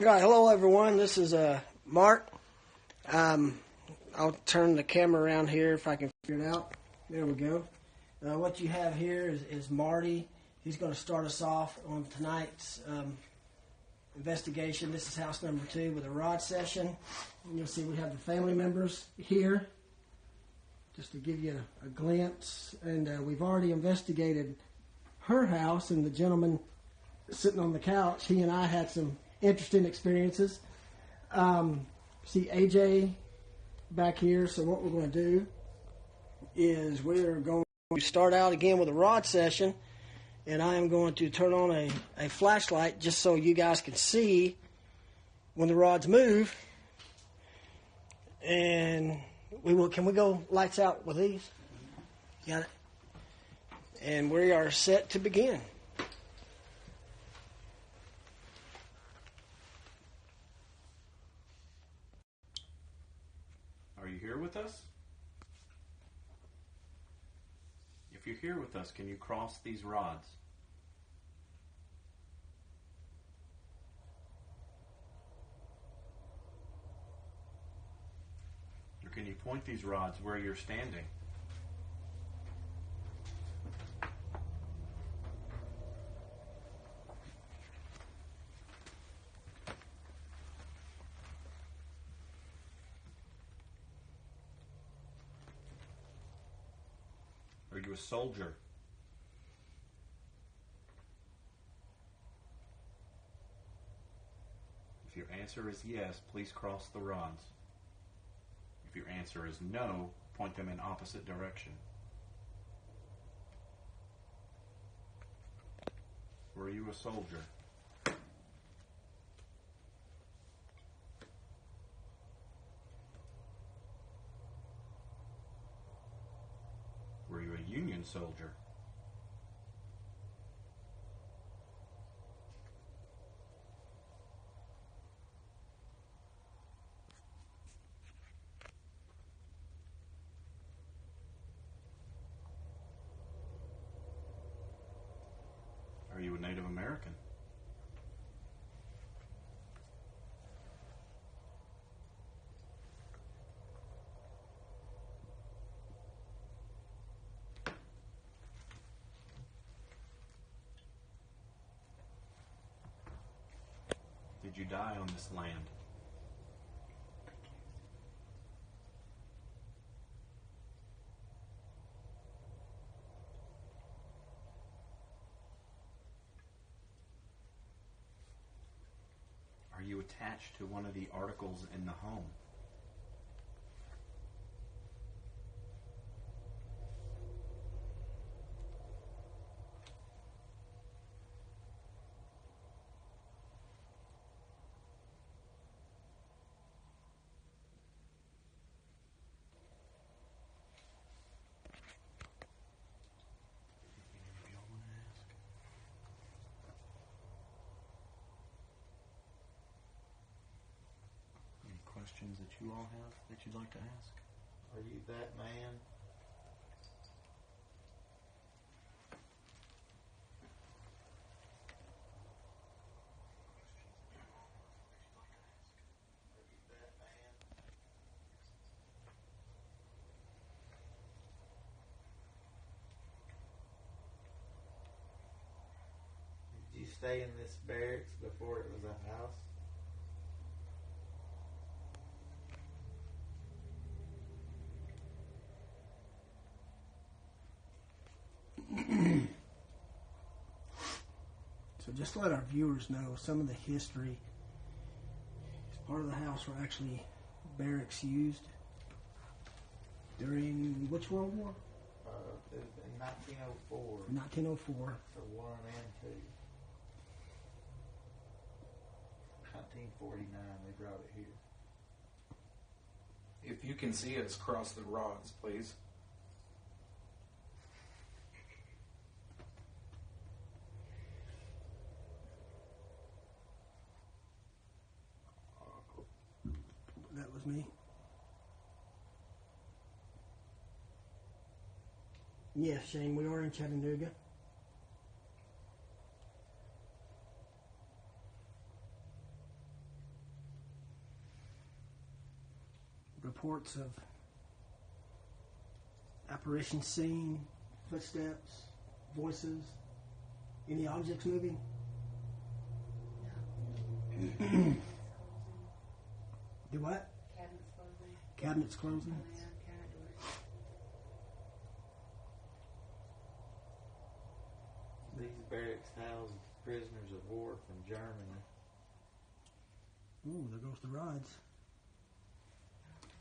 All right, hello everyone. This is Mark. I'll turn the camera around here if I can figure it out. There we go. What you have here is Marty. He's going to start us off on tonight's investigation. This is house number 2 with a rod session. And you'll see we have the family members here, just to give you a glimpse. And we've already investigated her house, and the gentleman sitting on the couch, he and I had some interesting experiences. See AJ back here. So what we're going to do is we're going to start out again with a rod session, and I am going to turn on a flashlight just so you guys can see when the rods move. And can we go lights out with these? Got it. And we are set to begin. Are you here with us? If you're here with us, can you cross these rods? Or can you point these rods where you're standing? Are you a soldier? If your answer is yes, please cross the rods. If your answer is no, point them in opposite direction. Were you a soldier? Were you a Union soldier? Are you a Native American? Did you die on this land? Are you attached to one of the articles in the home? Questions that you all have that you'd like to ask? Are you that man? Did you stay in this barracks before it was a house? So just to let our viewers know some of the history. It's part of the house where actually barracks used during which World War? In 1904. 1904. For 1 and 2. 1949, they brought it here. If you can see us, cross the rods, please. That was me. Yes, Shane, we are in Chattanooga. reports of apparitions seen, footsteps, voices, any objects moving? Do what? Cabinets closing. Cabinets closing? Oh, yeah, cabinet doors. These barracks house prisoners of war from Germany Ooh, there goes the rods.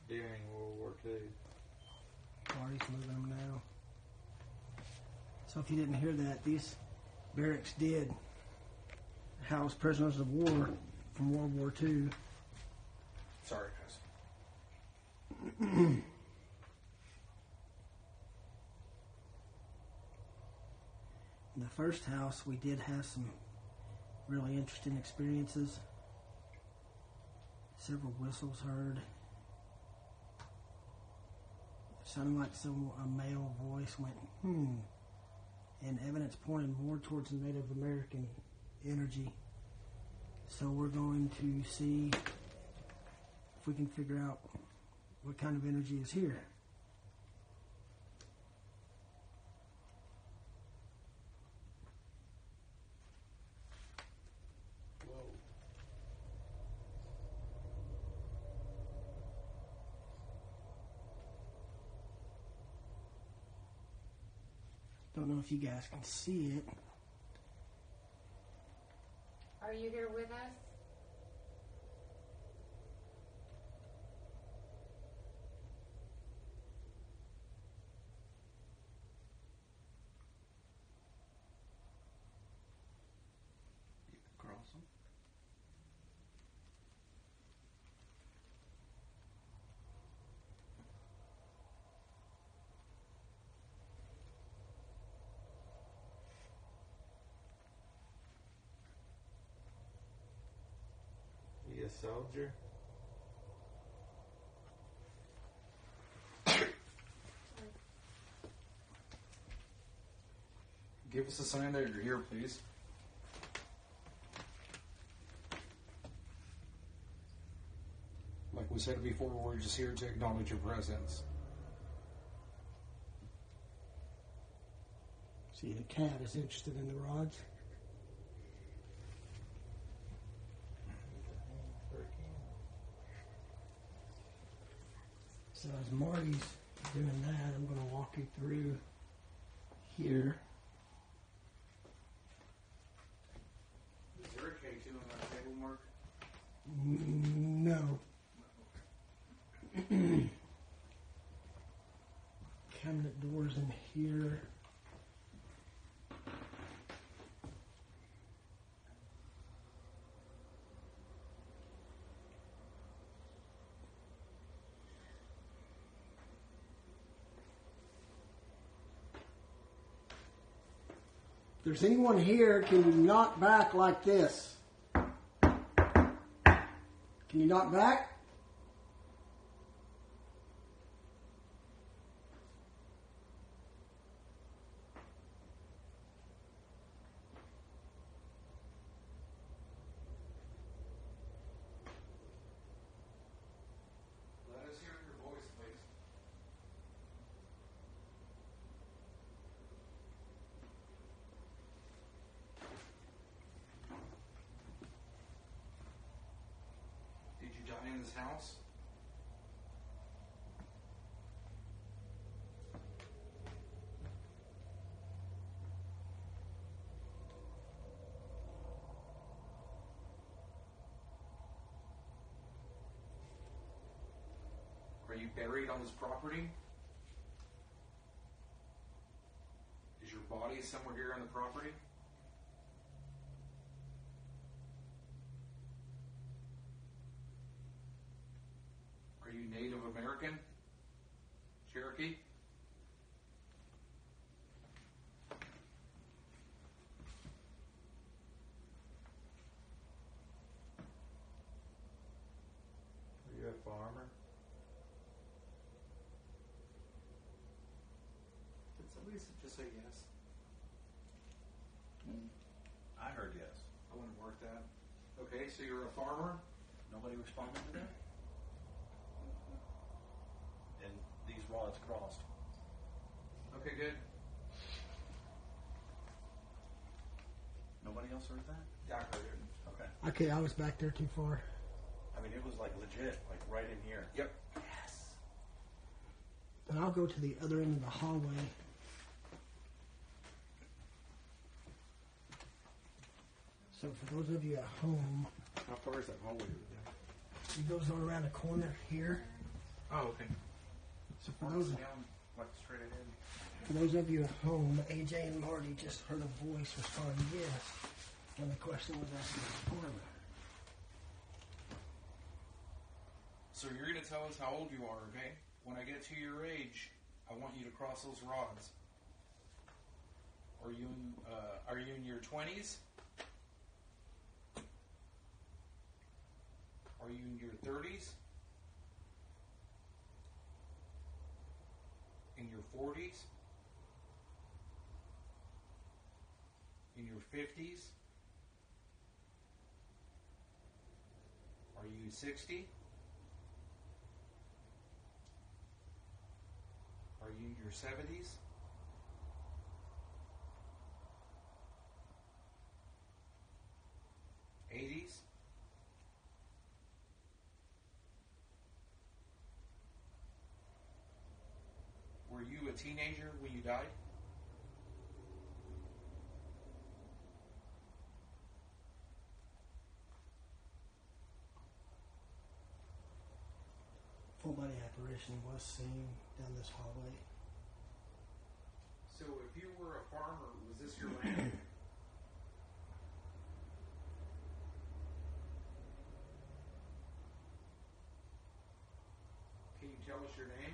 during World War II. Party's moving them now. So if you didn't hear that, these barracks did house prisoners of war from World War II. Sorry, guys. In the first house, we did have some really interesting experiences. Several whistles heard. It sounded like a male voice went, and evidence pointed more towards the Native American energy. So we're going to see if we can figure out what kind of energy is here. Whoa. Don't know if you guys can see it. Are you here with us? You can cross them. You a soldier? Give us a sign that you're here, please. Like we said before, we're just here to acknowledge your presence. See, the cat is interested in the rods. So as Marty's doing that, I'm going to walk you through here. Is there a K2 on that table, Mark? No. Cabinet doors in here. If there's anyone here, can you knock back like this? Can you knock back? Let us hear your voice, please. Did you die in this house? Are you buried on this property? Is your body somewhere here on the property? Are you Native American? Cherokee? Are you a farmer? Did somebody just say yes? I heard yes. I wouldn't work that. Okay, so you're a farmer? Nobody responded to that? rods crossed. Okay, good. Nobody else heard that? Yeah, I heard it. Okay. Okay, I was back there too far. I mean, it was like legit, like right in here. Yep. Yes. And I'll go to the other end of the hallway. So for those of you at home, How far is that hallway? it goes on around the corner here. Oh, okay. So for those, Down, like straight ahead. for those of you at home, AJ and Marty just heard a voice respond yes when the question was asked in the apartment. So you're going to tell us how old you are, okay? When I get to your age, I want you to cross those rods. Are you in your 20s? Are you in your 30s? In your 40s? In your 50s? Are you 60? Are you in your 70s? '80s? Were you a teenager when you died? Full body apparition was seen down this hallway. So if you were a farmer, was this your land? Can you tell us your name?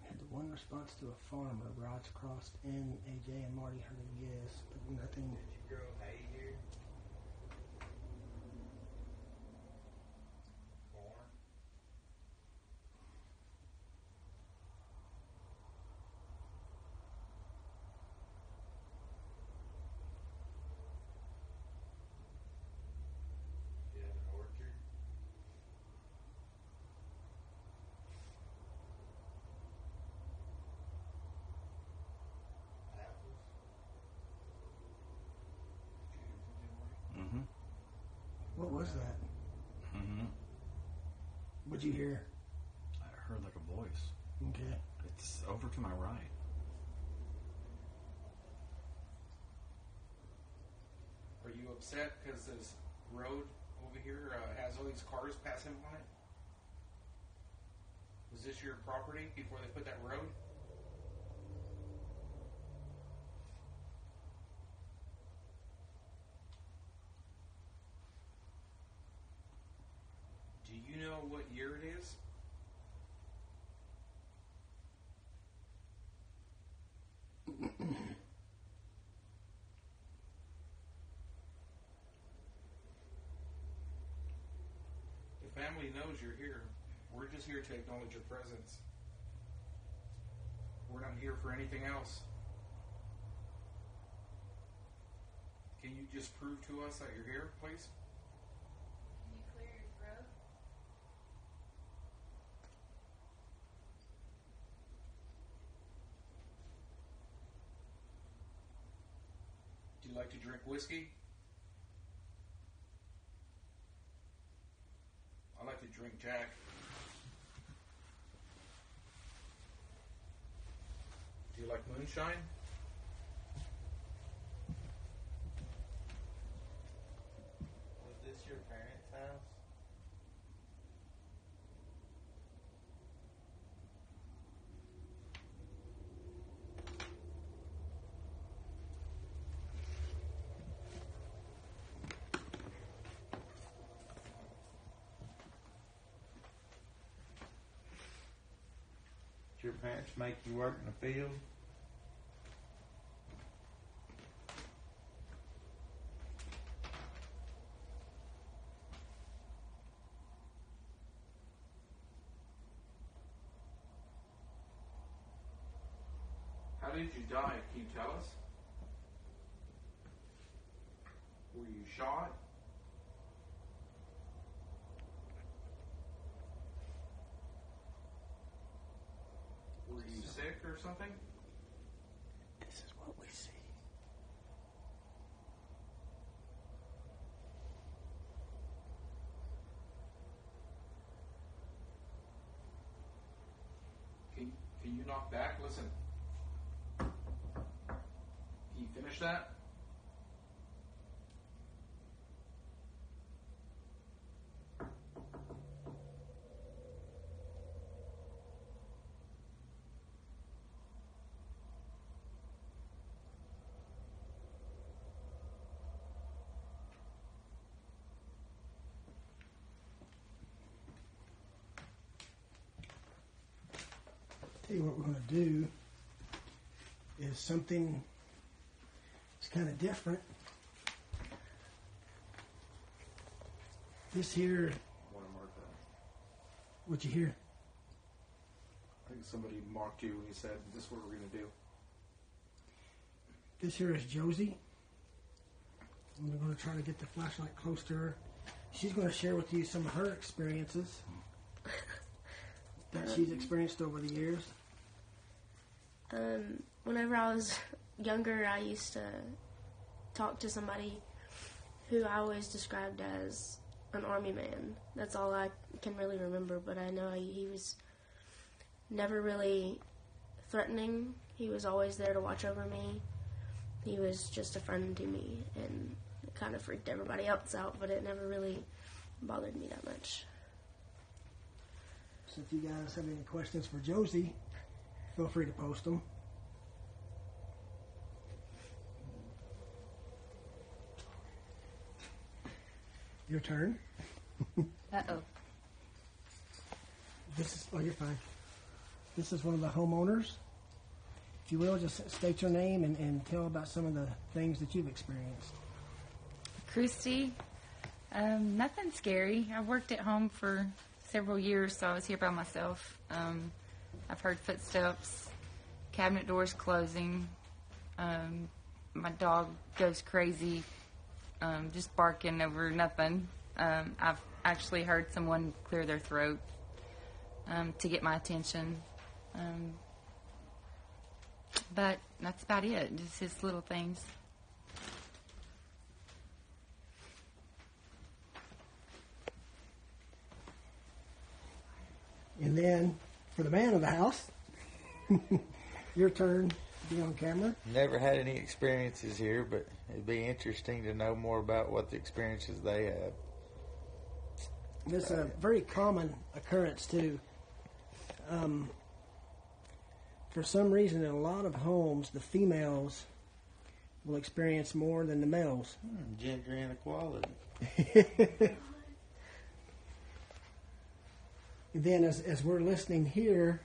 We had the one response to a farmer, rods crossed, and AJ and Marty heard a yes, but nothing. Did you grow hay here? Corn? You have an orchard? Apples? Mm-hmm. What was that? Mm-hmm. What'd you hear? I heard like a voice. Okay. It's over to my right. Are you upset because this road over here has all these cars passing on it? Was this your property before they put that road? Do you know what year it is? The family knows you're here. We're just here to acknowledge your presence. We're not here for anything else. Can you just prove to us that you're here, please? Can you clear your throat? Do you like to drink whiskey? I like to drink Jack. Do you like moonshine? Was this your parents' house? Did your parents make you work in the field? How did you die? Can you tell us? Were you shot? Were you sick or something? This is what we see. Can you knock back? Listen. Can you finish that? Tell you what we're going to do is something that's kind of different. This here, I want to mark that. what you hear? I think somebody marked you when you said this is what we're going to do. This here is Josie. I'm going to try to get the flashlight close to her. She's going to share with you some of her experiences that she's experienced over the years. Whenever I was younger, I used to talk to somebody who I always described as an army man. That's all I can really remember, but I know he was never really threatening. He was always there to watch over me. He was just a friend to me, and it kind of freaked everybody else out, but it never really bothered me that much. So if you guys have any questions for Josie, feel free to post them. Your turn. Uh-oh. You're fine. This is one of the homeowners. If you will, just state your name and tell about some of the things that you've experienced. Christy. Nothing scary. I worked at home for several years, so I was here by myself. I've heard footsteps, cabinet doors closing. My dog goes crazy, just barking over nothing. I've actually heard someone clear their throat to get my attention. But that's about it, just his little things. And then, for the man of the house, your turn to be on camera. Never had any experiences here, but it'd be interesting to know more about what the experiences they have. This is a very common occurrence, too. For some reason, in a lot of homes, the females will experience more than the males. Gender inequality. And then, as we're listening here,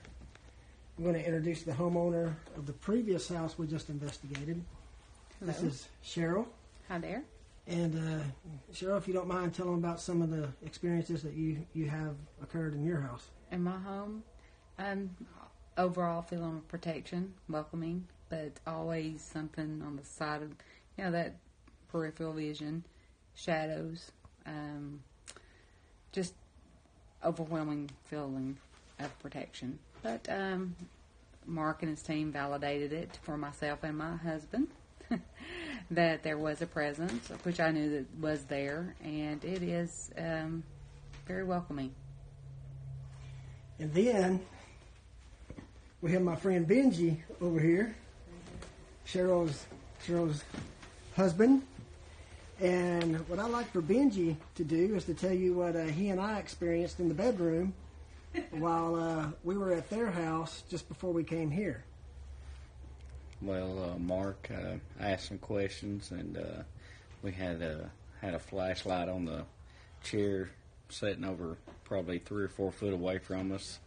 I'm going to introduce the homeowner of the previous house we just investigated. Hello. This is Cheryl. Hi there. And Cheryl, if you don't mind, tell them about some of the experiences that you have occurred in your house. In my home, overall feeling of protection, welcoming, but always something on the side of, that peripheral vision, shadows, just overwhelming feeling of protection. But Mark and his team validated it for myself and my husband that there was a presence, which I knew that was there, and it is very welcoming. And then we have my friend Benji over here, Cheryl's husband. And what I like for Benji to do is to tell you what he and I experienced in the bedroom while we were at their house just before we came here. Well, Mark asked some questions, and we had a flashlight on the chair sitting over probably 3 or 4 foot away from us.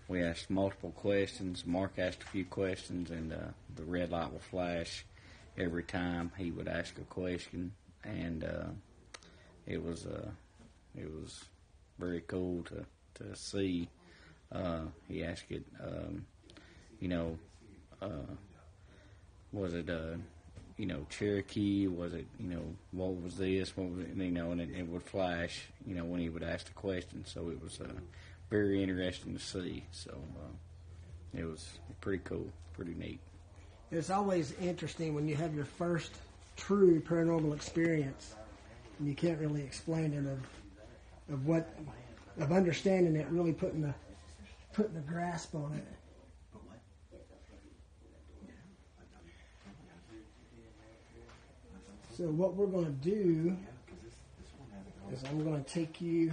We asked multiple questions. Mark asked a few questions, and the red light would flash every time he would ask a question, and it was very cool to see. He asked it, was it Cherokee? Was it what was this? What was it? And it would flash when he would ask the question. So it was very interesting to see. So it was pretty cool, pretty neat. It's always interesting when you have your first true paranormal experience, and you can't really explain it of understanding it, really putting the grasp on it. So what we're going to do is I'm going to take you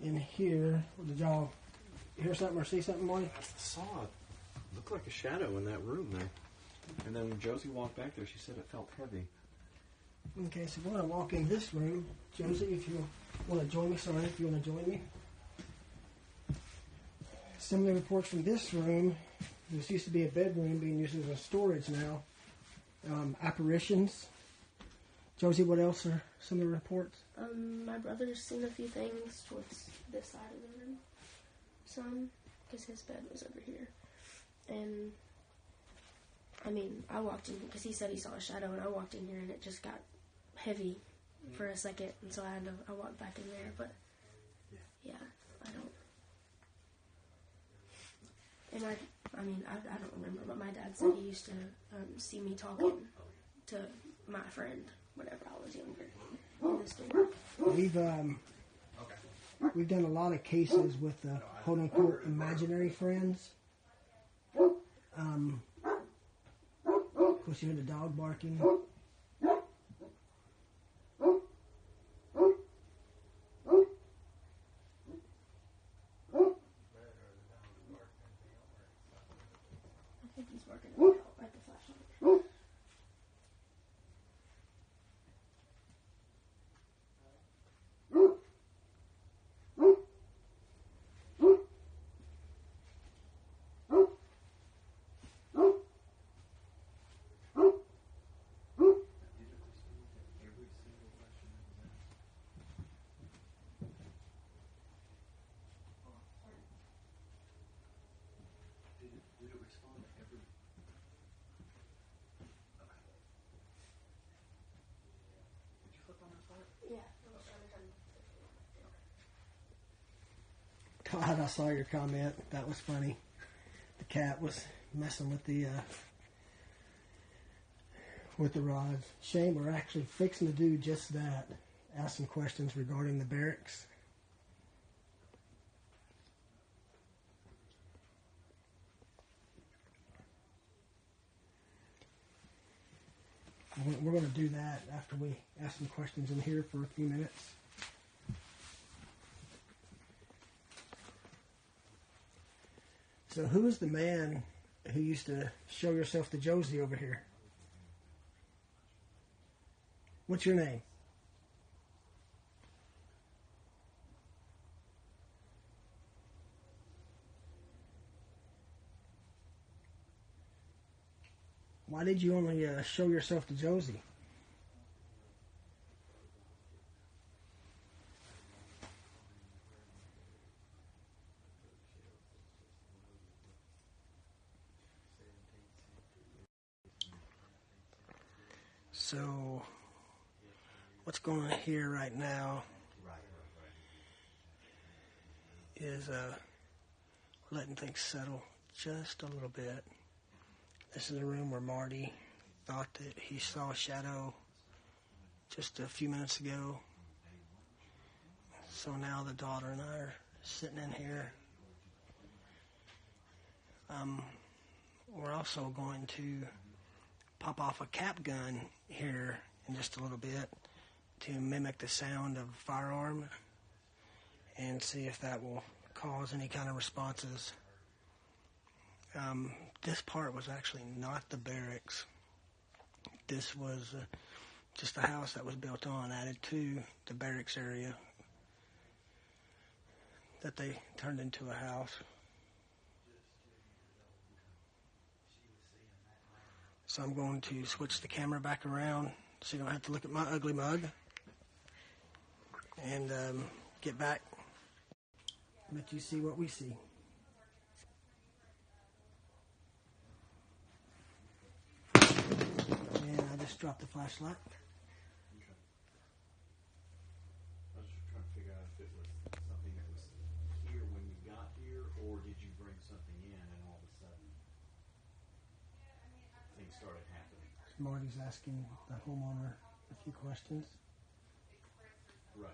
in here. Did y'all hear something or see something, Marty? I saw it. Looked like a shadow in that room there. And then when Josie walked back there, she said it felt heavy. Okay, so we're going to walk in this room. Josie, if you want to join me, if you want to join me. Similar reports from this room. This used to be a bedroom being used as a storage now. Apparitions. Josie, what else are some of the reports? My brother's seen a few things towards this side of the room. Some, because his bed was over here. And, I walked in, because he said he saw a shadow, and I walked in here, and it just got heavy for a second, and so I walked back in there, but, yeah, I don't. And I don't remember, but my dad said he used to see me talking to my friend whenever I was younger in the store. We've done a lot of cases with quote unquote imaginary friends. Of course, you hear the dog barking. I think he's barking at the flashlight. God, I saw your comment. That was funny. The cat was messing with the rods. Shane, we're actually fixing to do just that. Ask some questions regarding the barracks. We're going to do that after we ask some questions in here for a few minutes. So who is the man who used to show yourself to Josie over here? What's your name? Why did you only show yourself to Josie? So, what's going on here right now is letting things settle just a little bit. This is a room where Marty thought that he saw a shadow just a few minutes ago. So now the daughter and I are sitting in here. We're also going to pop off a cap gun here in just a little bit to mimic the sound of a firearm and see if that will cause any kind of responses. This part was actually not the barracks. This was just a house that was built on, added to the barracks area that they turned into a house. So I'm going to switch the camera back around so you don't have to look at my ugly mug. And get back. Let you see what we see. just drop the flashlight. Okay. I was just trying to figure out if it was something that was here when you got here, or did you bring something in and all of a sudden things started happening? Marty's asking the homeowner a few questions. Right.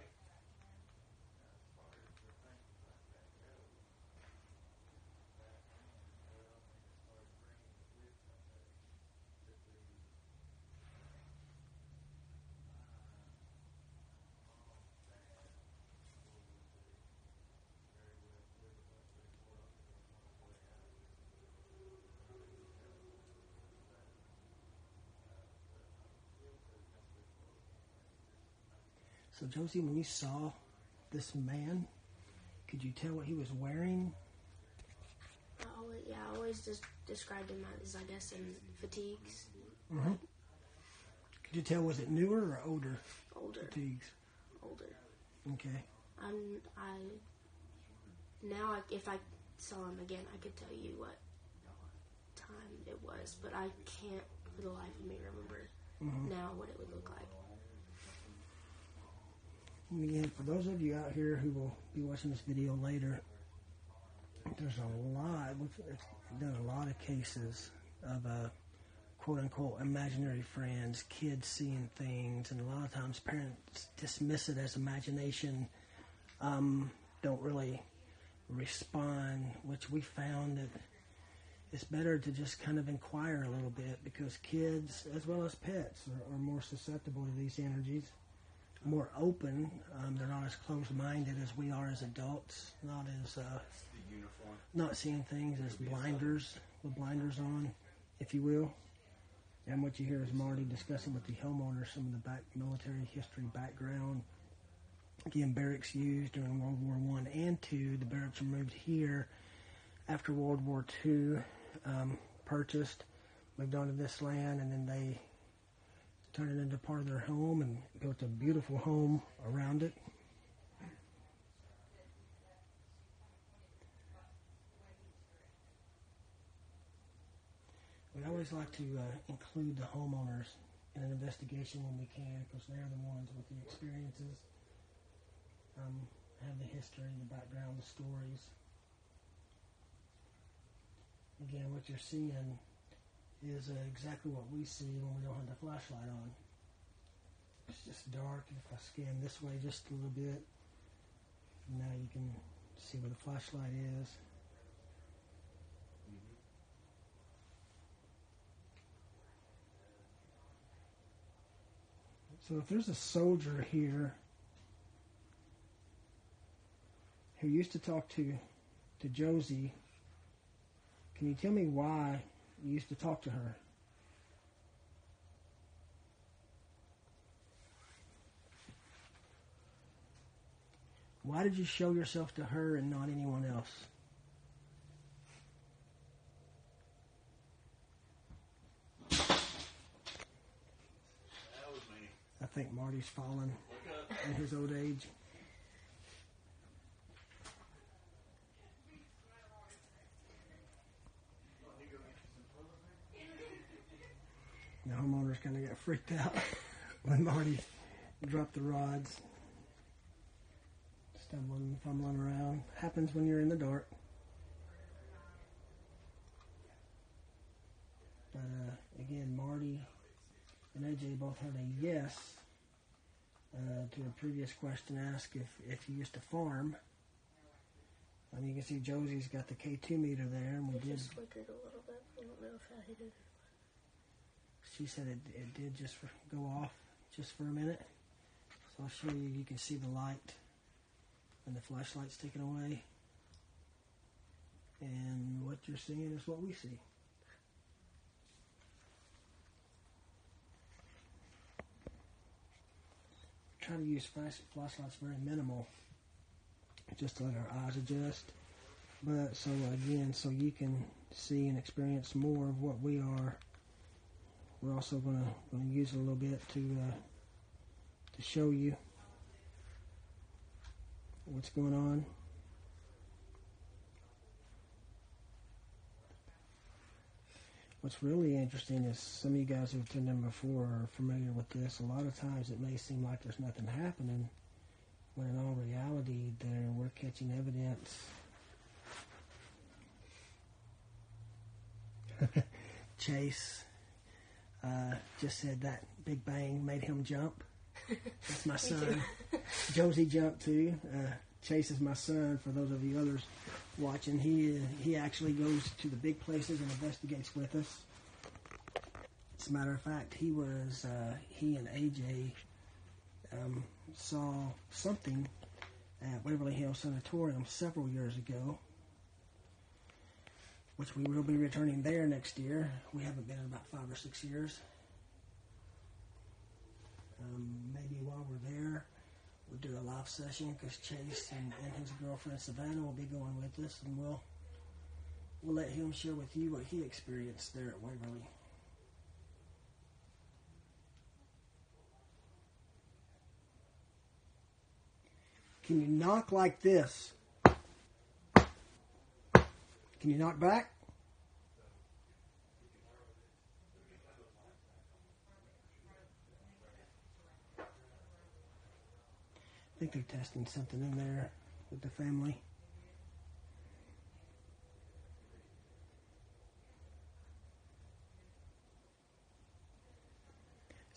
So Josie, when you saw this man, could you tell what he was wearing? I always just described him as, I guess, in fatigues. Mm-hmm. Could you tell, was it newer or older? Older. Fatigues. Older. Okay. Now, if I saw him again, I could tell you what time it was, but I can't for the life of me remember now what it would look like. And again, for those of you out here who will be watching this video later, there's a lot, we've done a lot of cases of quote-unquote imaginary friends, kids seeing things, and a lot of times parents dismiss it as imagination, don't really respond, which we found that it's better to just kind of inquire a little bit, because kids, as well as pets, are more susceptible to these energies, more open. They're not as closed-minded as we are as adults, not as The uniform. not seeing things as blinders, with blinders on, if you will. And what you hear is Marty discussing with the homeowner some of the military history background. Again, barracks used during World War I and II. The barracks were moved here after World War II, purchased, moved onto this land, and then they turned it into part of their home and built a beautiful home around it. We always like to include the homeowners in an investigation when we can, because they're the ones with the experiences, have the history, the background, the stories. Again, what you're seeing is exactly what we see when we don't have the flashlight on. It's just dark, and if I scan this way just a little bit, now you can see where the flashlight is. So if there's a soldier here who used to talk to Josie, can you tell me why you used to talk to her? Why did you show yourself to her and not anyone else? That was me. I think Marty's fallen in his old age. The homeowners kind of got freaked out when Marty dropped the rods. Stumbling, fumbling around. Happens when you're in the dark. But again, Marty and AJ both had a yes to a previous question asked if you used to farm. And you can see Josie's got the K2 meter there, and we It did. just flickered a little bit. I don't know if I hit it. She said it did just go off just for a minute. So I'll show you. You can see the light when the flashlight's taken away. And what you're seeing is what we see. Try to use flashlights very minimal, just to let our eyes adjust. But so again, so you can see and experience more of what we are. We're also going to use it a little bit to show you what's going on. What's really interesting is some of you guys who've attended before are familiar with this. A lot of times it may seem like there's nothing happening, when in all reality we're catching evidence. Chase just said that big bang made him jump. That's my son. Josie jumped too. Chase is my son. For those of you others watching, he actually goes to the big places and investigates with us. As a matter of fact, he and AJ saw something at Waverly Hills Sanatorium several years ago, which we will be returning there next year. We haven't been in about 5 or 6 years. Maybe while we're there, we'll do a live session because Chase and his girlfriend Savannah will be going with us, and we'll let him share with you what he experienced there at Waverly. Can you knock like this? Can you knock back? I think they're testing something in there with the family.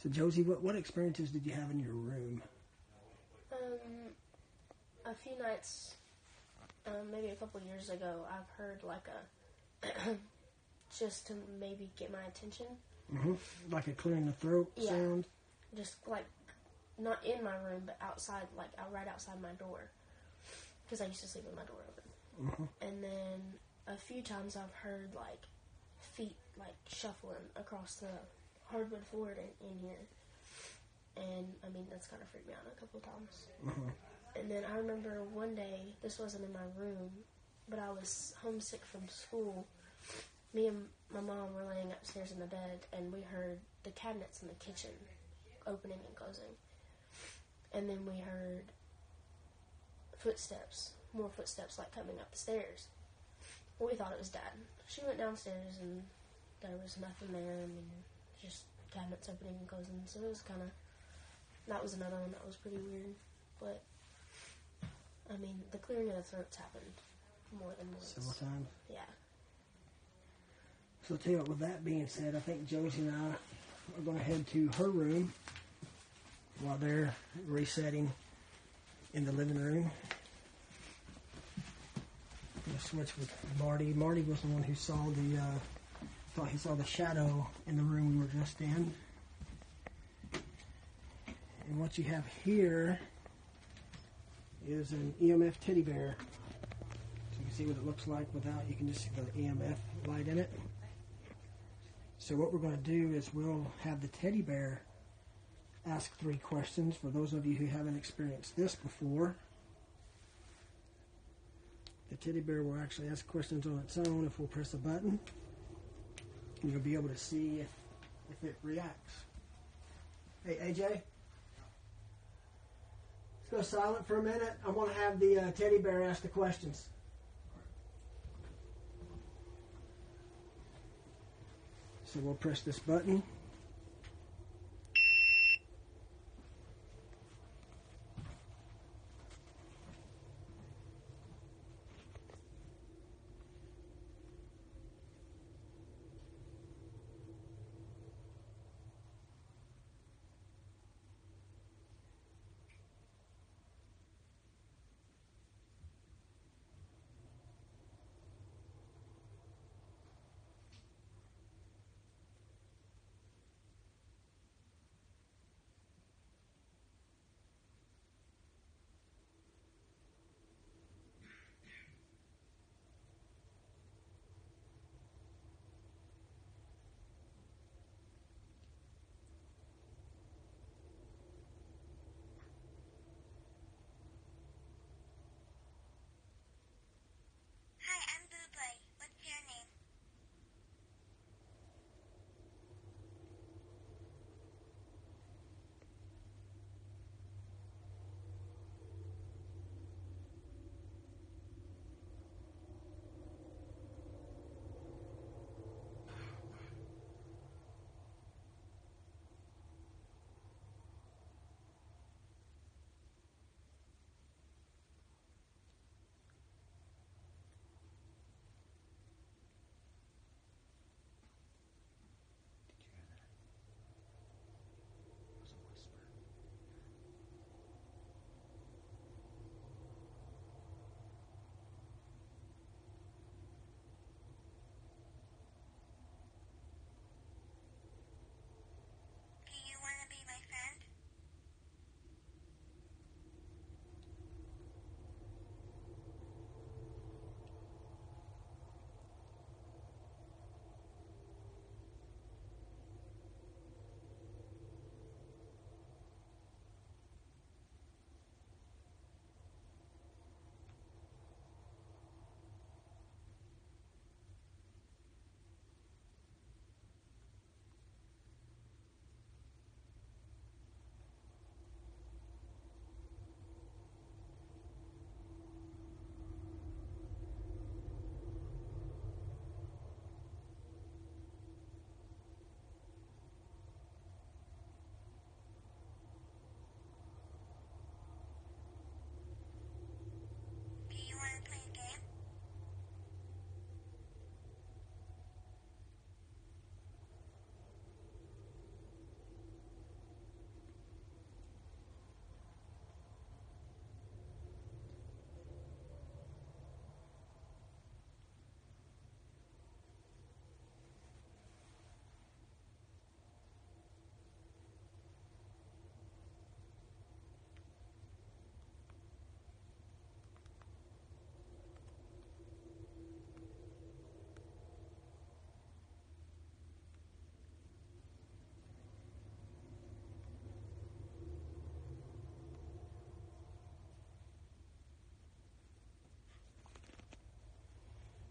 So Josie, what experiences did you have in your room? A few nights, maybe a couple years ago, I've heard like a just to maybe get my attention. Mm-hmm. Like a clearing the throat sound? Just like, not in my room, but outside, like right outside my door. Because I used to sleep with my door open. Mm-hmm. And then a few times I've heard like feet like shuffling across the hardwood floor in here. And I mean, that's kind of freaked me out a couple times. Mm-hmm. And then I remember one day, this wasn't in my room, but I was homesick from school. Me and my mom were laying upstairs in the bed, and we heard the cabinets in the kitchen opening and closing. And then we heard footsteps, more footsteps like coming up the stairs. We thought it was Dad. She went downstairs, and there was nothing there. I mean, just cabinets opening and closing. So it was kind of, that was another one that was pretty weird. But I mean, the clearing of the throats happened more than once. Several times? Yeah. So I'll tell you what, with that being said, I think Josie and I are going to head to her room while they're resetting in the living room. I'm going to switch with Marty. Marty was the one who saw thought he saw the shadow in the room we were just in. And what you have here is an EMF teddy bear. So you can see what it looks like without. You can just see the EMF light in it. So what we're going to do is we'll have the teddy bear ask 3 questions for those of you who haven't experienced this before. The teddy bear will actually ask questions on its own if we'll press a button. And you'll be able to see if it reacts. Hey, AJ? Let's go silent for a minute. I want to have the teddy bear ask the questions. So we'll press this button.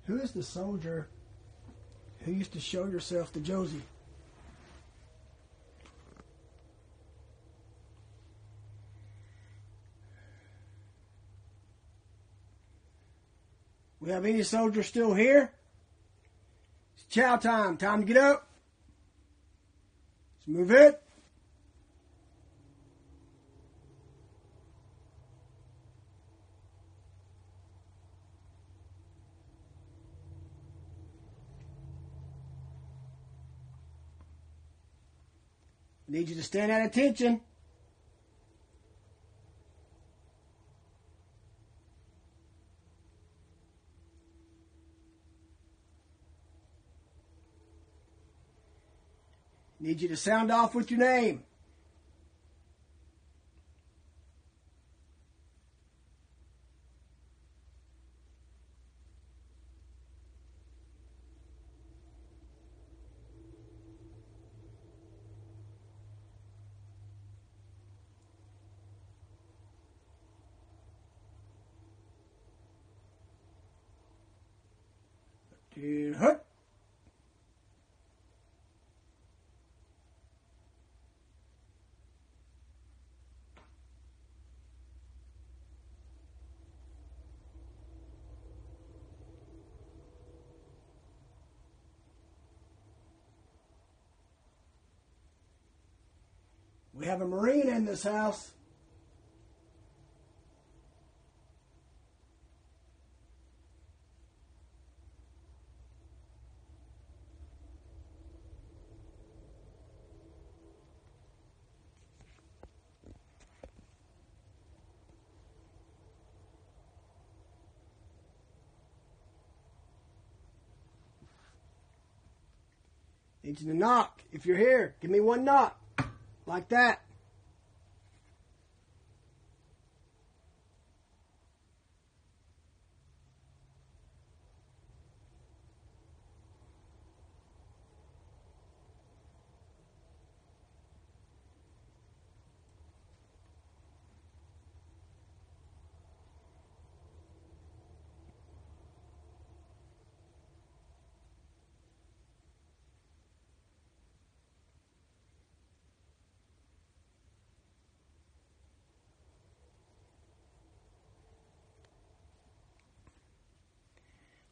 Who is the soldier who used to show yourself to Josie? We have any soldiers still here? It's chow time. Time to get up. Let's move it. I need you to stand at attention. Need you to sound off with your name. And hut. We have a Marine in this house. Need you to knock. If you're here, give me one knock. Like that.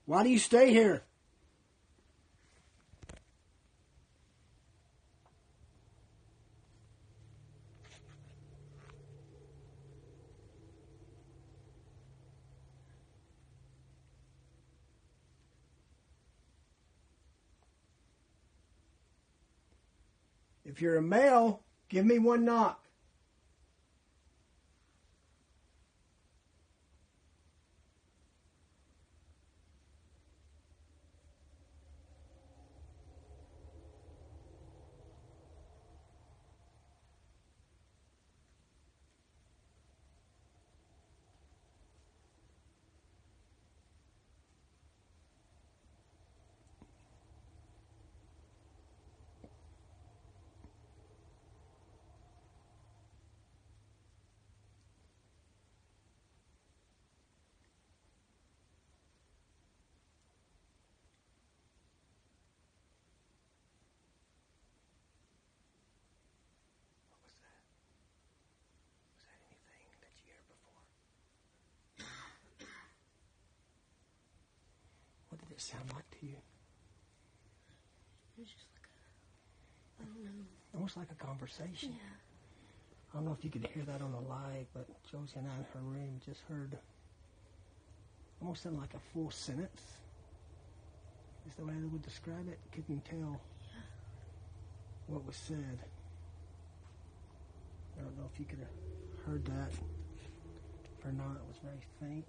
Why do you stay here? If you're a male, give me one knock. What did it sound like to you? It was just like I don't know. Almost like a conversation. Yeah. I don't know if you could hear that on the live, but Josie and I in her room just heard almost sounded like a full sentence. Is the way I would describe it. Couldn't tell what was said. I don't know if you could have heard that or not. It was very faint.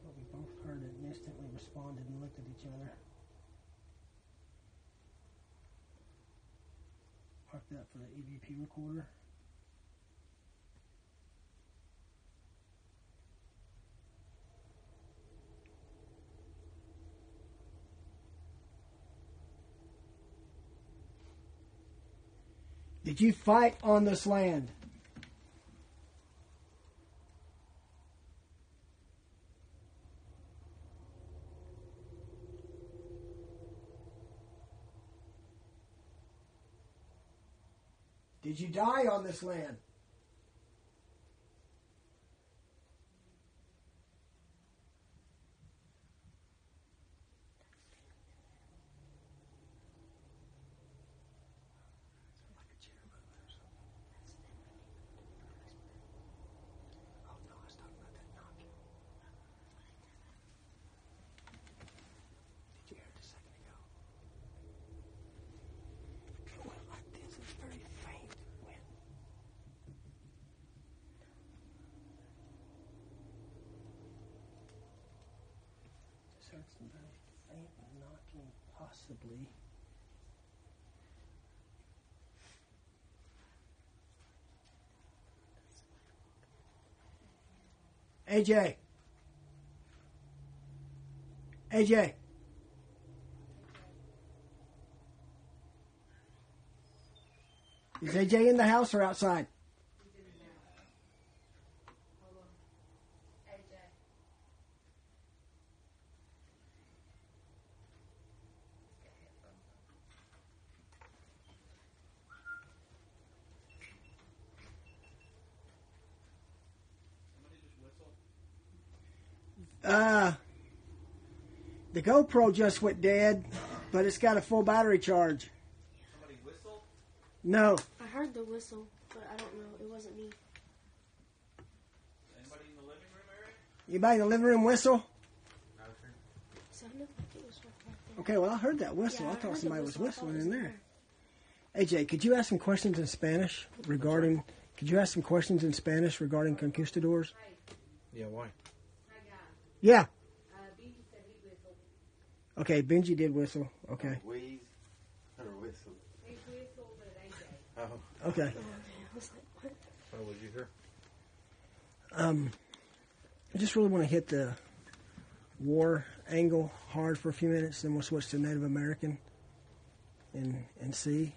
But we both heard it and instantly responded and looked at each other. Mark that for the EVP recorder. Did you fight on this land? Did you die on this land? Heard some very faint knocking, possibly. AJ. AJ. Is AJ in the house or outside? The GoPro just went dead, but it's got a full battery charge. Somebody whistled? No. I heard the whistle, but I don't know. It wasn't me. Anybody in the living room area? Anybody in the living room whistle? It sounded like it was right there. Okay, well, I heard that whistle. Yeah, I heard thought the somebody was whistle. I thought whistling it in was there. AJ, could you ask some questions in Spanish regarding... Could you ask some questions in Spanish regarding conquistadors? Yeah, why? Yeah. Okay, Benji did whistle. Okay. Wheeze or whistle? Oh. Okay. I was like, what? Oh, was you here? I just really want to hit the war angle hard for a few minutes, then we'll switch to Native American and see.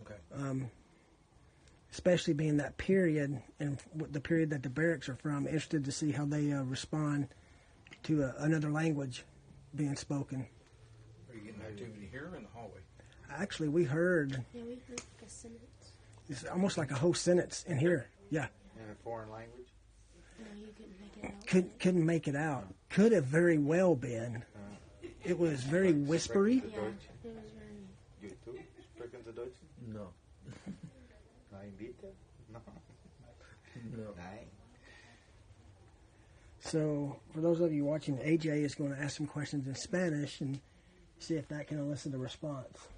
Okay. Especially being that period and the period that the barracks are from, interested to see how they respond to another language being spoken. Are you getting activity here or in the hallway? Actually, we heard Yeah, we heard like a sentence. it's almost like a whole sentence in here. Yeah, In a foreign language? No, you couldn't make it out. couldn't make it out. Could have very well been. It was very whispery. Yeah, it was very... You too? Sprechen Sie Deutsch? No. Nein, bitte? No. No. Nein. So, for those of you watching, AJ is going to ask some questions in Spanish and see if that can elicit a response.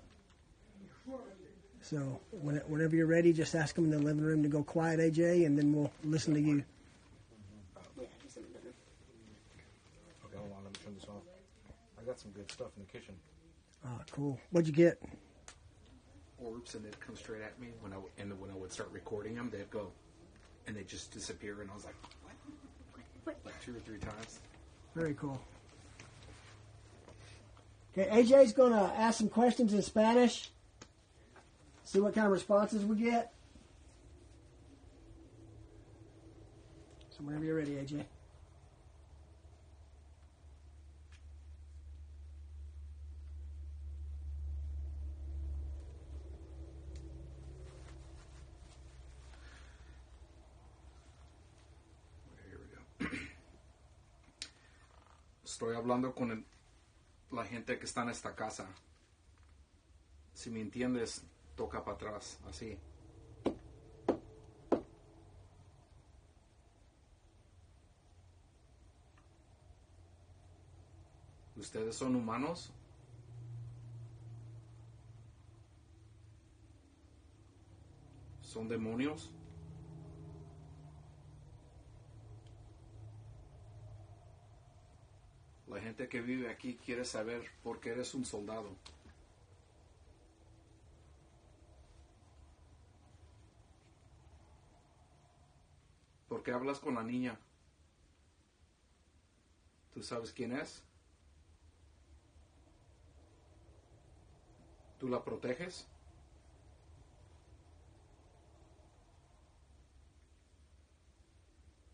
So, whenever you're ready, just ask them in the living room to go quiet, AJ, and then we'll listen to you. Yeah, he's in the bedroom. Okay, hold on. Let me turn this off. I got some good stuff in the kitchen. Ah, cool. What'd you get? Orbs, and they'd come straight at me when I would start recording them. They'd go, and they'd just disappear. And I was like, what? Like 2 or 3 times. Very cool. Okay, AJ's going to ask some questions in Spanish. See what kind of responses we get. So whenever you're ready, AJ. Here we go. Estoy hablando con la gente que está en esta casa. Si me entiendes, toca para atrás, así. ¿Ustedes son humanos? ¿Son demonios? La gente que vive aquí quiere saber por qué eres un soldado. ¿Por qué hablas con la niña? ¿Tú sabes quién es? ¿Tú la proteges?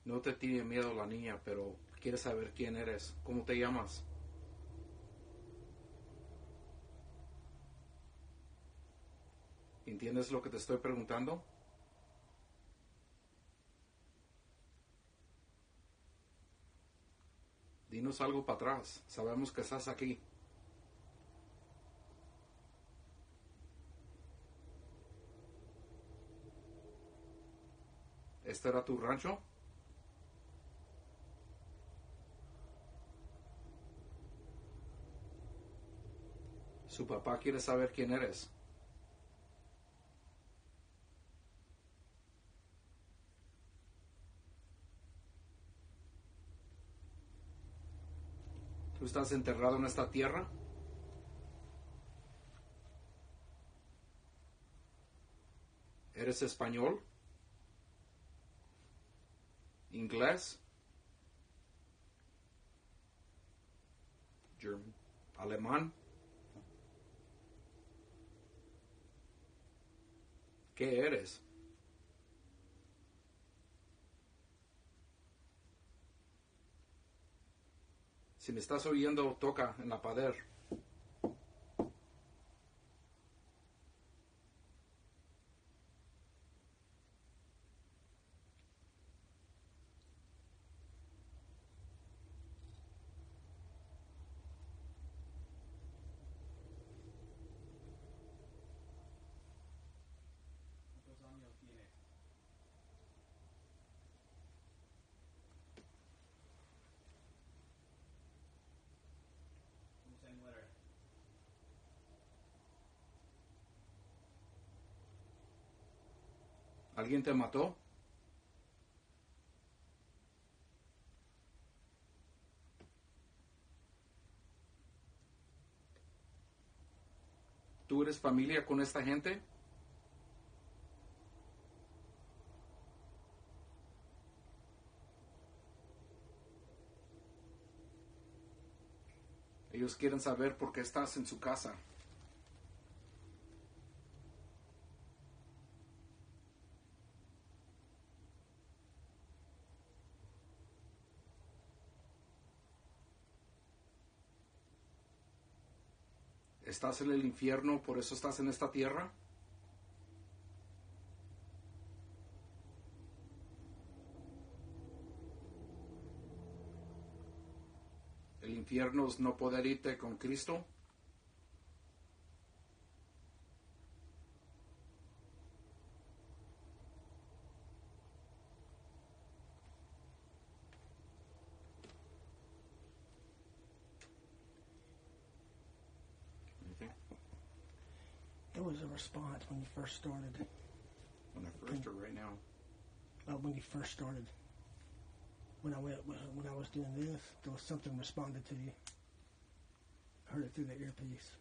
No te tiene miedo la niña, pero quiere saber quién eres. ¿Cómo te llamas? ¿Entiendes lo que te estoy preguntando? Dinos algo para atrás. Sabemos que estás aquí. ¿Este era tu rancho? Su papá quiere saber quién eres. ¿Tú estás enterrado en esta tierra? ¿Eres español? ¿Inglés? German. ¿Alemán? ¿Qué eres? Si me estás oyendo, toca en la pared. ¿Cuántos años tienes? ¿Cómo se muere? ¿Alguien te mató? ¿Tú eres familia con esta gente? Ellos quieren saber por qué estás en su casa. ¿Estás en el infierno, por eso estás en esta tierra? ¿El infierno es no poder irte con Cristo? Anything? It was a response when you first started. When I first or right now? When you first started. When I was doing this, there was something responded to you. I heard it through the earpiece.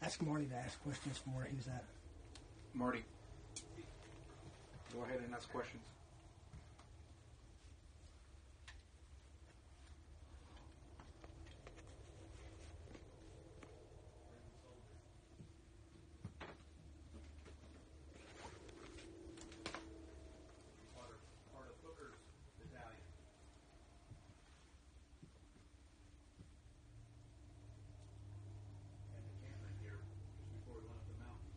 Ask Marty to ask questions from where he's at. Marty, go ahead and ask questions. Part of Hooker's battalion. And the camping here just before we went up the mountain.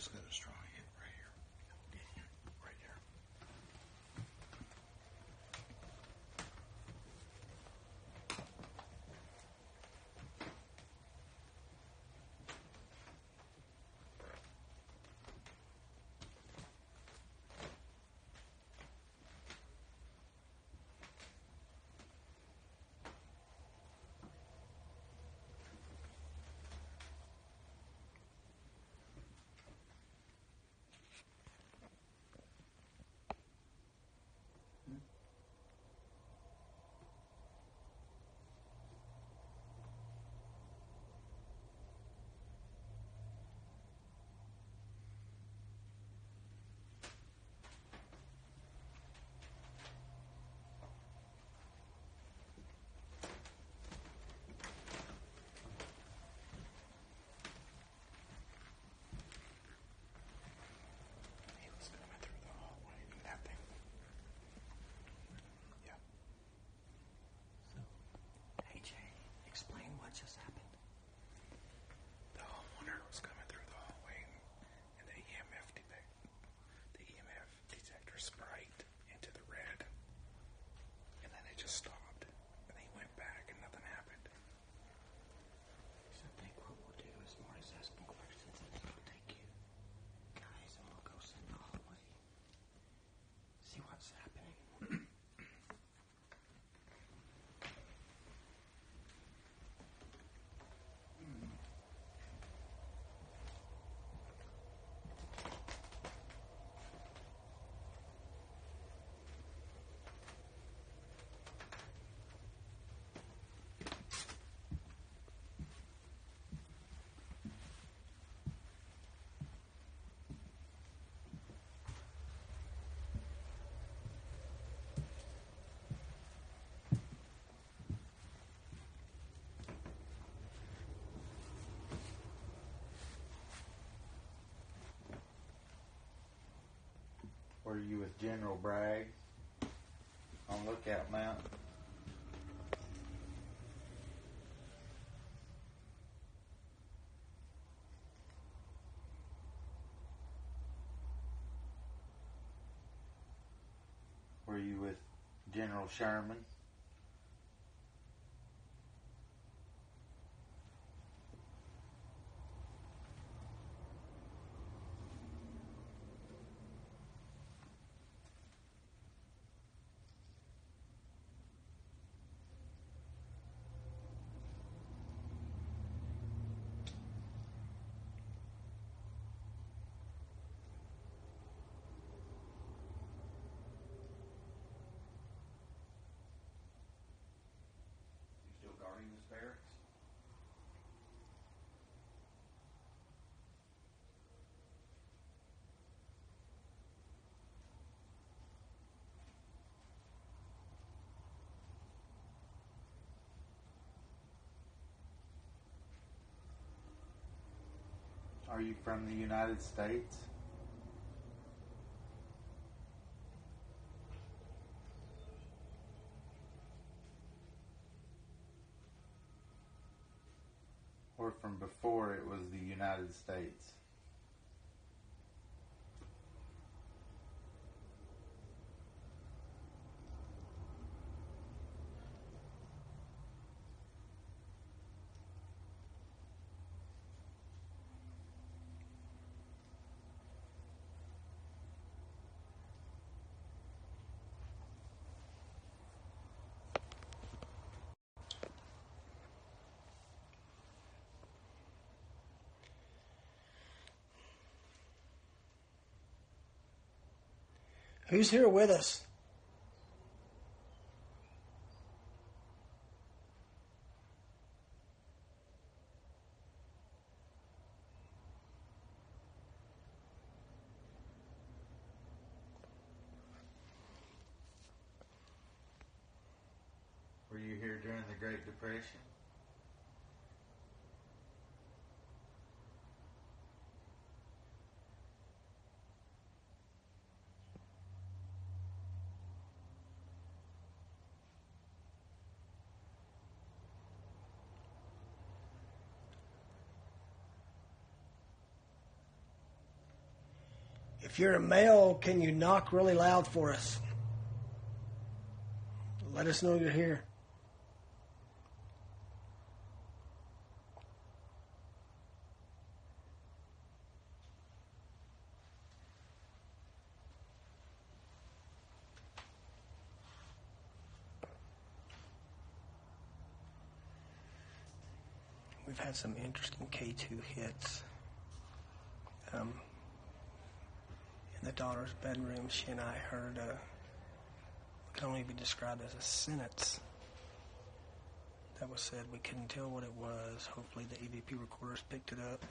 just got a strong hit right here. Right here. He was coming through the hallway. Nothing. Yeah. Hey, Jay, explain what just happened. The homeowner was coming through the hallway, and the EMF detector sprayed into the red, and then it just stopped, and he went back, and nothing happened. So I think what we'll do is Marty's asking questions, and then we'll take you guys, and we'll go sit in the hallway. See what's happening. Were you with General Bragg on Lookout Mountain? Were you with General Sherman? You still guarding this barracks? Are you from the United States? Or from before it was the United States? Who's here with us? Were you here during the Great Depression? If you're a male, can you knock really loud for us? Let us know you're here. We've had some interesting K2 hits. In the daughter's bedroom, she and I heard what can only be described as a sentence that was said. We couldn't tell what it was. Hopefully the EVP recorders picked it up.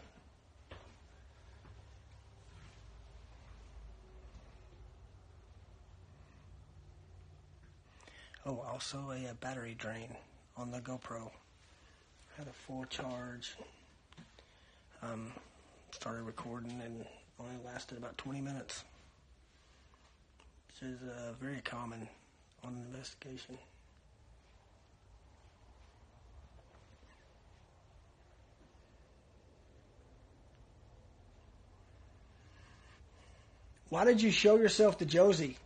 Oh, also a battery drain on the GoPro. Had a full charge. Started recording and only lasted about 20 minutes. Which is very common on an investigation. Why did you show yourself to Josie?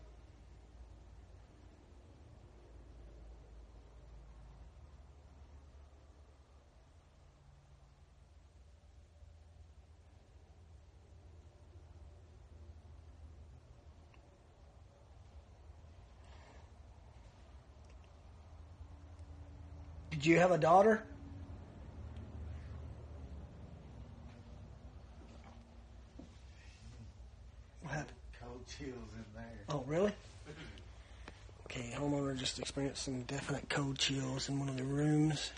Did you have a daughter? What happened? Cold chills in there. Oh, really? Okay, homeowner just experienced some definite cold chills in one of the rooms.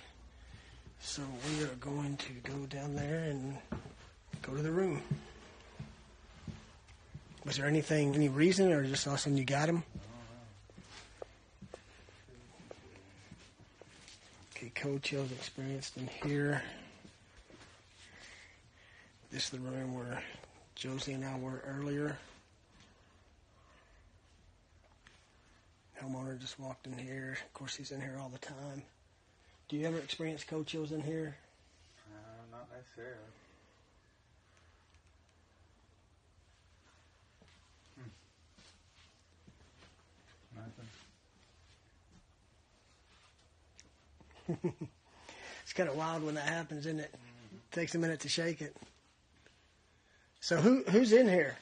So we are going to go down there and go to the room. Was there anything, any reason, or just all of a sudden you got him? Okay, cold chills experienced in here. This is the room where Josie and I were earlier. Homeowner just walked in here. Of course, he's in here all the time. Do you ever experience cold chills in here? Not necessarily. Nothing. It's kind of wild when that happens, isn't it? Takes a minute to shake it. So who's in here?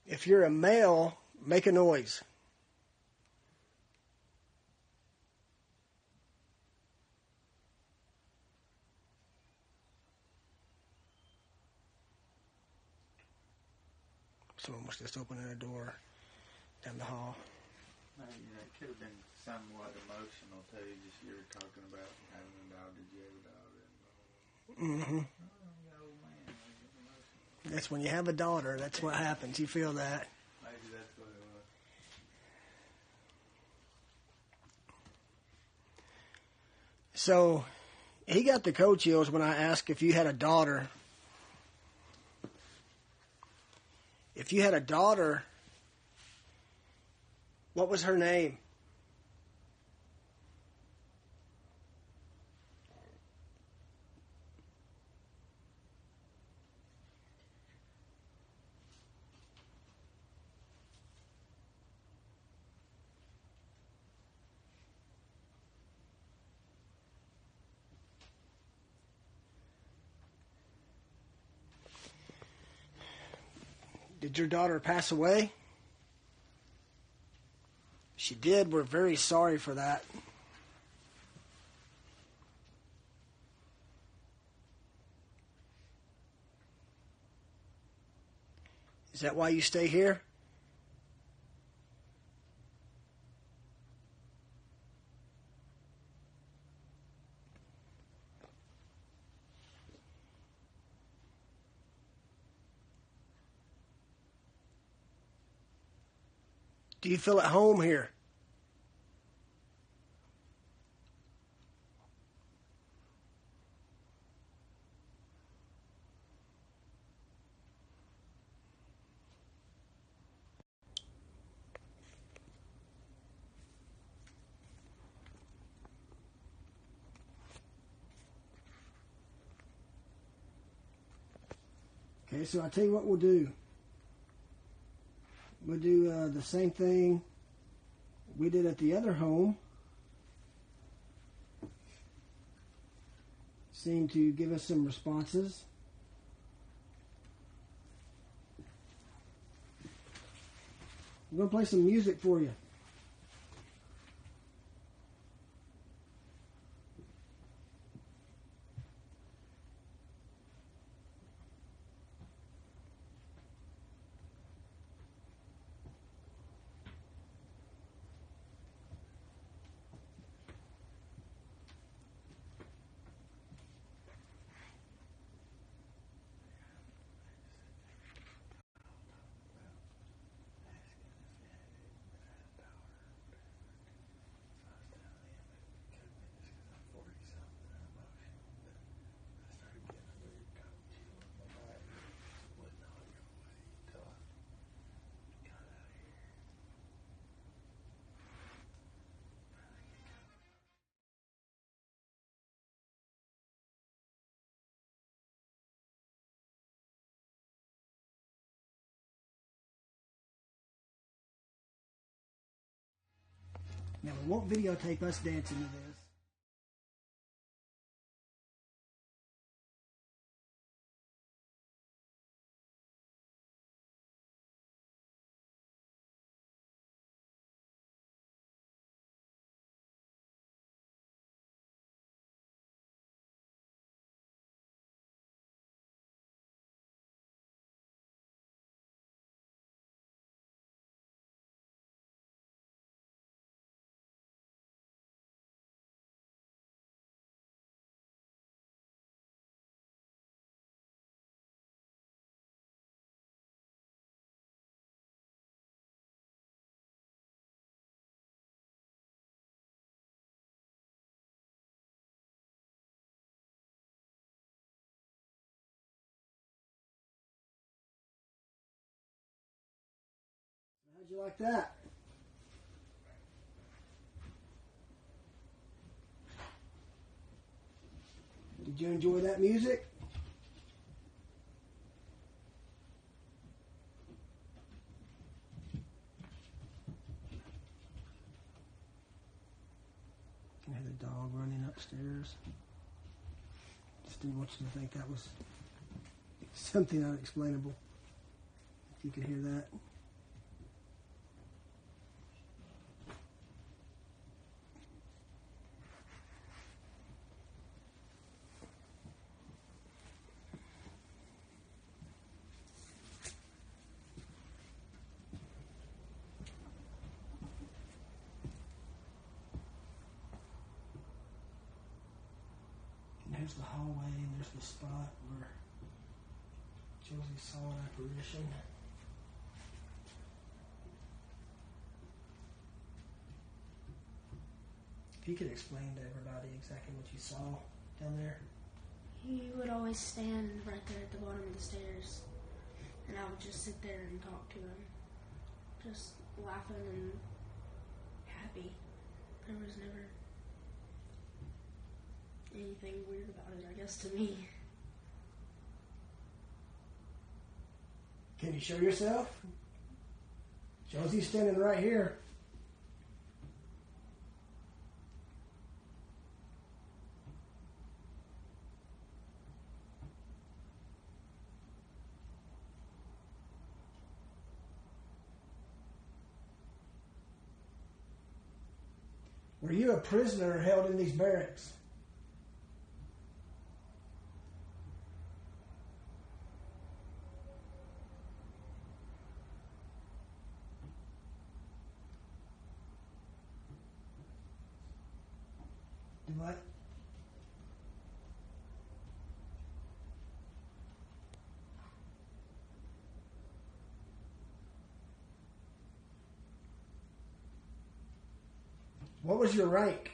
If you're a male, make a noise. Someone was just opening a door down the hall. No, it could have been somewhat emotional too. Just you were talking about having a dog. Did you have a dog? Mm-hmm. That's when you have a daughter. That's what happens. You feel that. Maybe that's what it was. So he got the cold chills when I asked if you had a daughter. If you had a daughter, what was her name? Did your daughter pass away? She did. We're very sorry for that. Is that why you stay here? Do you feel at home here? Okay, so I'll tell you what we'll do. We'll do the same thing we did at the other home. Seemed to give us some responses. I'm going to play some music for you. Now, we won't videotape us dancing to this. How'd you like that? Did you enjoy that music? I had a dog running upstairs. Just didn't want you to think that was something unexplainable. If you could hear that. There's the hallway, and there's the spot where Josie saw an apparition. If you could explain to everybody exactly what you saw down there. He would always stand right there at the bottom of the stairs, and I would just sit there and talk to him, just laughing and happy. There was never anything weird about it, I guess, to me. Can you show yourself? Josie's standing right here. Were you a prisoner held in these barracks? What? What was your rank?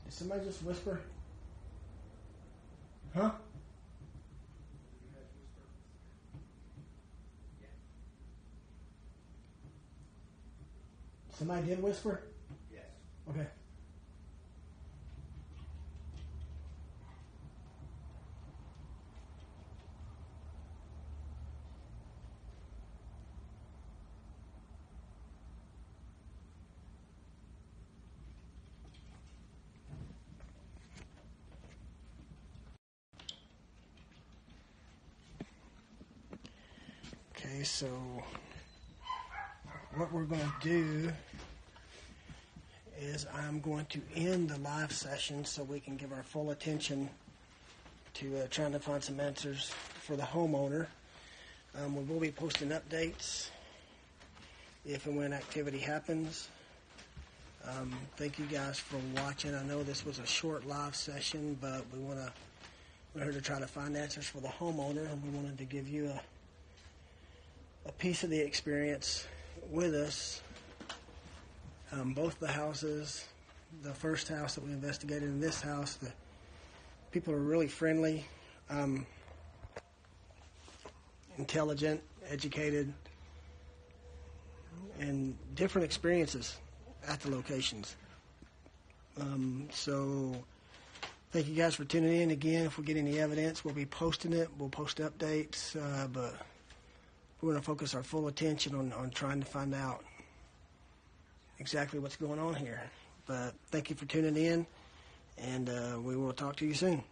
Did somebody just whisper? Huh? Somebody did whisper? Yes. Okay. Okay, so what we're going to do is I'm going to end the live session so we can give our full attention to trying to find some answers for the homeowner. We will be posting updates if and when activity happens. Thank you guys for watching. I know this was a short live session, but we're here to try to find answers for the homeowner, and we wanted to give you a piece of the experience with us. Both the houses, the first house that we investigated and this house, the people are really friendly, intelligent, educated, and different experiences at the locations. So thank you guys for tuning in. Again, if we get any evidence, we'll be posting it. We'll post updates, but we're going to focus our full attention on trying to find out exactly what's going on here. But thank you for tuning in, and we will talk to you soon.